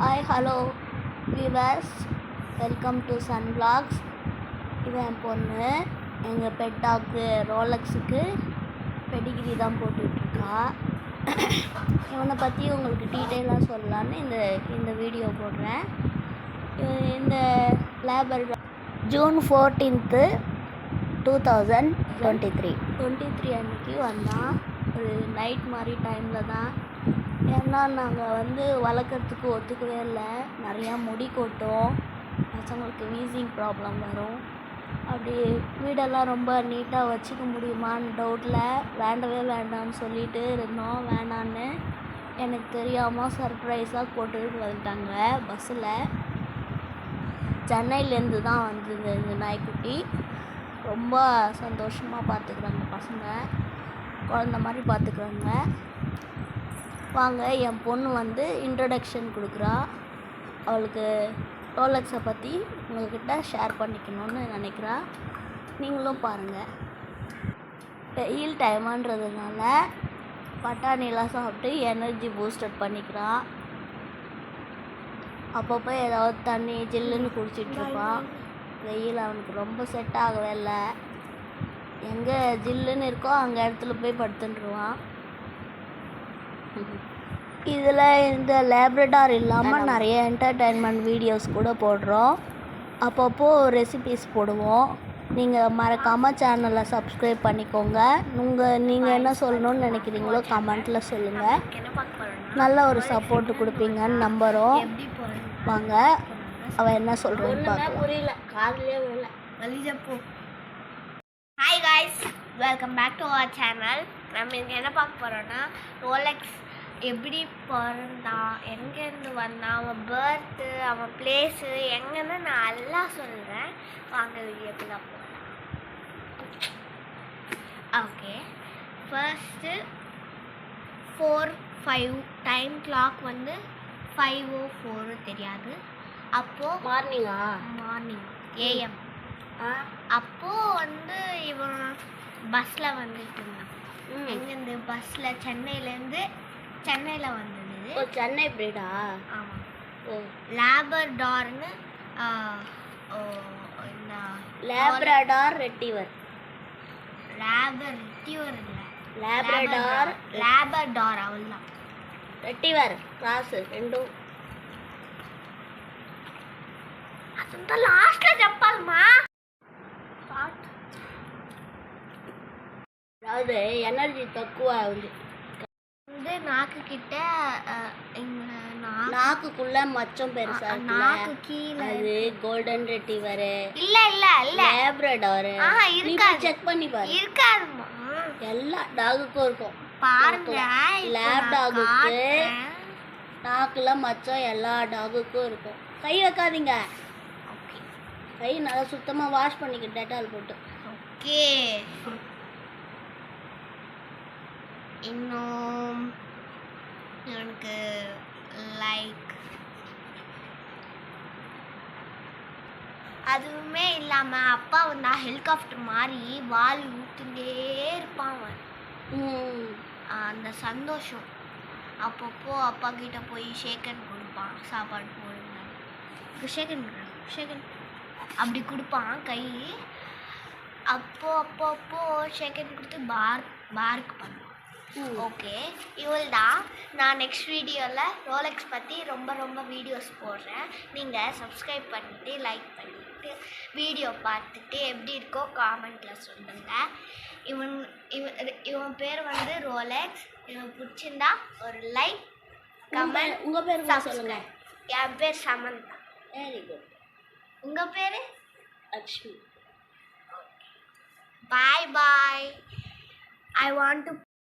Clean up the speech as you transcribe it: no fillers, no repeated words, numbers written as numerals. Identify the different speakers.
Speaker 1: Hi hello viewers, welcome to Sun vlogs. இவன் என் பொண்ணு. எங்கள் பெட் டாக்கு ரோலக்ஸுக்கு பெடிகிரி தான் போட்டுட்ருக்கா. இவனை பற்றி உங்களுக்கு டீட்டெயிலாக சொல்லலான்னு இந்த வீடியோ போடுறேன். இந்த லேபர் ஜூன் 14th 2023 அன்றைக்கி வந்தான். ஒரு நைட் மாதிரி டைமில் தான். ஏன்னா நாங்கள் வளர்க்குறதுக்கு ஒத்துக்கவே இல்லை. நிறையா முடி கொட்டும், பசங்களுக்கு வீசிங் ப்ராப்ளம் வரும். அப்படி வீடெல்லாம் ரொம்ப நீட்டாக வச்சுக்க முடியுமான்னு டவுட்டில் வேண்டவே வேண்டாம்னு சொல்லிட்டு இருந்தோம். வேணான்னு எனக்கு தெரியாமல் சர்ப்ரைஸாக போட்டுட்டு வந்துட்டாங்க. பஸ்ஸில் சென்னையிலேருந்து தான் வந்தது இந்த நாய்க்குட்டி. ரொம்ப சந்தோஷமாக பார்த்துக்குறாங்க பசங்க, குழந்த மாதிரி பார்த்துக்குறாங்க. வாங்க, என் பொண்ணு இன்ட்ரடக்ஷன் கொடுக்குறா. அவளுக்கு ரோலக்ஸை பற்றி உங்கள்கிட்ட ஷேர் பண்ணிக்கணும்னு நினைக்கிறா. நீங்களும் பாருங்கள். வெயில் டைமான்றதுனால பட்டாணிலாம் சாப்பிட்டு எனர்ஜி பூஸ்டப் பண்ணிக்கிறா. அப்பப்போ ஏதாவது தண்ணி ஜில்லுன்னு குடிச்சிட்ருப்பான். வெயில் அவனுக்கு ரொம்ப செட் ஆகவே இல்லை. எங்கே ஜில்லுன்னு இருக்கோ அங்கே இடத்துல போய் படுத்துட்டுருவான். இதில் இந்த லேப்ரடார் இல்லாமல் நிறைய என்டர்டெயின்மெண்ட் வீடியோஸ் கூட போடுறோம். அப்பப்போ ரெசிபீஸ் போடுவோம். நீங்கள் மறக்காமல் சேனலை சப்ஸ்கிரைப் பண்ணிக்கோங்க. நீங்கள் என்ன சொல்லணும்னு நினைக்கிறீங்களோ கமெண்ட்டில் சொல்லுங்கள். நல்ல ஒரு சப்போர்ட் கொடுப்பீங்கன்னு நம்புகிறோம். வாங்க, அவன் என்ன சொல்கிறேன்னு பார்க்கலாம். புரியல, காதுலேயே விடல, வலிஜப்போ.
Speaker 2: Hi guys, welcome back to our channel. நம்ம இங்கே என்ன பார்க்க போகிறோன்னா, ரோலக்ஸ் எப்படி பிறந்தான், எங்கேருந்து வந்தான், அவன் பர்த்து, அவன் பிளேஸு எங்கன்னு நான் எல்லாம் சொல்கிறேன். வாங்க வீடியோக்குள்ள போகலாம். ஓகே, ஃபர்ஸ்ட்டு 4-5 டைம் கிளாக் 5:04 தெரியாது. அப்போது மார்னிங் ஏஎம். அப்போது இவன் பஸ்ஸில் வந்துட்டு இருந்தான். எங்கேருந்து பஸ்ஸில் சென்னையில் வந்தது.
Speaker 1: சென்னை பிரீடா?
Speaker 2: ஆமாம். லேபர்டார்னு
Speaker 1: லேப்ரடார் ரெட்டிவர்.
Speaker 2: ரெட்டிவர் இல்லை, லேபர்டார் அவள்தான்.
Speaker 1: ரெட்டிவர் கிராஸ் ரெண்டும்.
Speaker 2: అదంతా లాస్ట్లో చెప్పాలమ్మా.
Speaker 1: அதாவது எனர்ஜி தக்குவா
Speaker 2: நாக்கு கிட்ட
Speaker 1: நாக்குக்குள்ள மச்சம் பெருசா
Speaker 2: நாக்கு கீழே
Speaker 1: அது கோல்டன் ரெட்டிவர்.
Speaker 2: இல்ல இல்ல இல்ல
Speaker 1: லேப்ரடார்.
Speaker 2: இருக்காது,
Speaker 1: செக் பண்ணி பாரு.
Speaker 2: இருக்காதுமா.
Speaker 1: எல்லா டாகுக்கும் இருக்கும்
Speaker 2: பாருங்க.
Speaker 1: லேப் டாகுக்கு நாக்குல மச்சம் எல்லா டாகுக்கும் இருக்கும். கை வைக்காதீங்க. கை நல்லா சுத்தமாக வாஷ் பண்ணிக்க டெட்டால் போட்டு.
Speaker 2: ஓகே, இன்னும் எனக்கு லைக் அதுவுமே இல்லாமல் அப்பா ஹெலிகாப்டர் மாதிரி வால் ஊற்றிட்டே இருப்பான் அவன். அந்த சந்தோஷம். அப்பப்போ அப்பா கிட்ட போய் ஷேக்கன் கொடுப்பான். சாப்பாடு போடுங்க, ஷேக்கன் அப்படி கொடுப்பான் கை. அப்போ ஷேக்கன் கொடுத்து பார்க் பண்ணுவான். ஓகே, இவள் தான். நான் நெக்ஸ்ட் வீடியோவில் ரோலக்ஸ் பற்றி ரொம்ப வீடியோஸ் போடுறேன். நீங்கள் சப்ஸ்கிரைப் பண்ணிவிட்டு லைக் பண்ணிவிட்டு வீடியோ பார்த்துட்டு எப்படி இருக்கோ காமெண்ட்டில் சொல்லுங்கள். இவன் பேர் ரோலக்ஸ். இவன் பிடிச்சிருந்தா ஒரு லைக், கமெண்ட்.
Speaker 1: உங்கள் பேர் சொல்லுங்கள்.
Speaker 2: என் பேர் சமந்தா.
Speaker 1: Very good.
Speaker 2: உங்கள் பேர்?
Speaker 1: Lakshmi.
Speaker 2: Bye. I want to